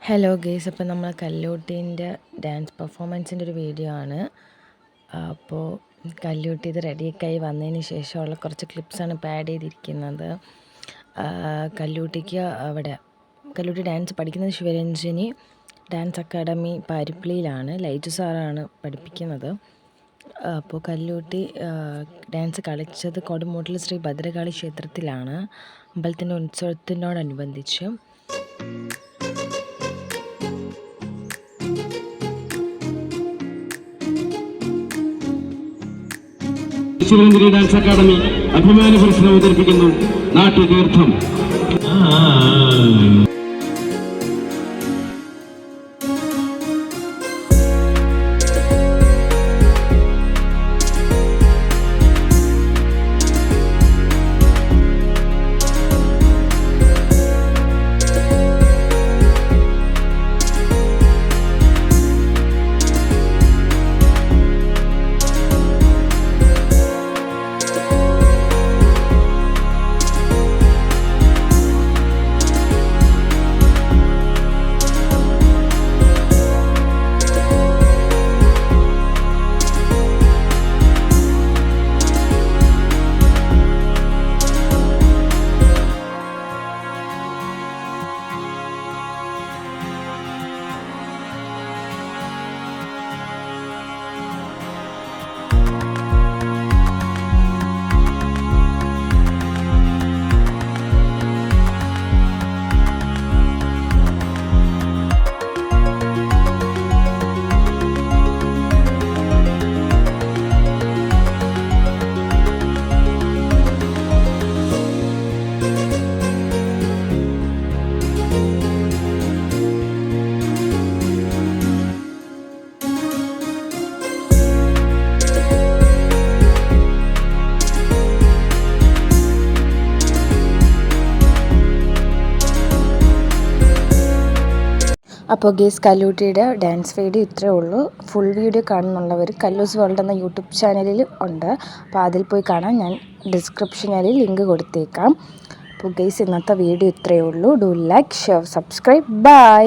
Hello guys, അപ്പോൾ നമ്മൾ കല്ലൂട്ടീൻ്റെ dance പെർഫോമൻസിൻ്റെ ഒരു വീഡിയോ ആണ്. അപ്പോൾ കല്ലൂട്ടി ഇത് റെഡിയൊക്കെ ആയി വന്നതിന് ശേഷമുള്ള കുറച്ച് ക്ലിപ്സാണ് ഇപ്പോൾ ആഡ് ചെയ്തിരിക്കുന്നത്. കല്ലൂട്ടി ഡാൻസ് പഠിക്കുന്നത് ശിവരഞ്ജിനി ഡാൻസ് അക്കാഡമി പാരിപ്ലിയിലാണ്. ലൈജു സാറാണ് പഠിപ്പിക്കുന്നത്. അപ്പോൾ കല്ലൂട്ടി ഡാൻസ് കളിച്ചത് കൊടുമൂട്ടിൽ ശ്രീ ഭദ്രകാളി ക്ഷേത്രത്തിലാണ്, അമ്പലത്തിൻ്റെ ഉത്സവത്തിനോടനുബന്ധിച്ച്. ശിവരഞ്ജിനി ഡാൻസ് അക്കാദമി അഭിമാന പുരസ്കാരം അവതരിപ്പിക്കുന്നു നാട്യതീർത്ഥം. അപ്പോൾ ഗേസ്, കല്ലൂട്ടിയുടെ ഡാൻസ് വീഡിയോ ഇത്രയേ ഉള്ളൂ. ഫുൾ വീഡിയോ കാണുന്നുള്ളവർ കല്ലൂസ് വേൾഡ് എന്ന യൂട്യൂബ് ചാനലിൽ ഉണ്ട്. അപ്പോൾ അതിൽ പോയി കാണാൻ ഞാൻ ഡിസ്ക്രിപ്ഷനിൽ ലിങ്ക് കൊടുത്തേക്കാം. അപ്പോൾ ഗേസ്, ഇന്നത്തെ വീഡിയോ ഇത്രയേ ഉള്ളൂ. Do like, share, subscribe. By.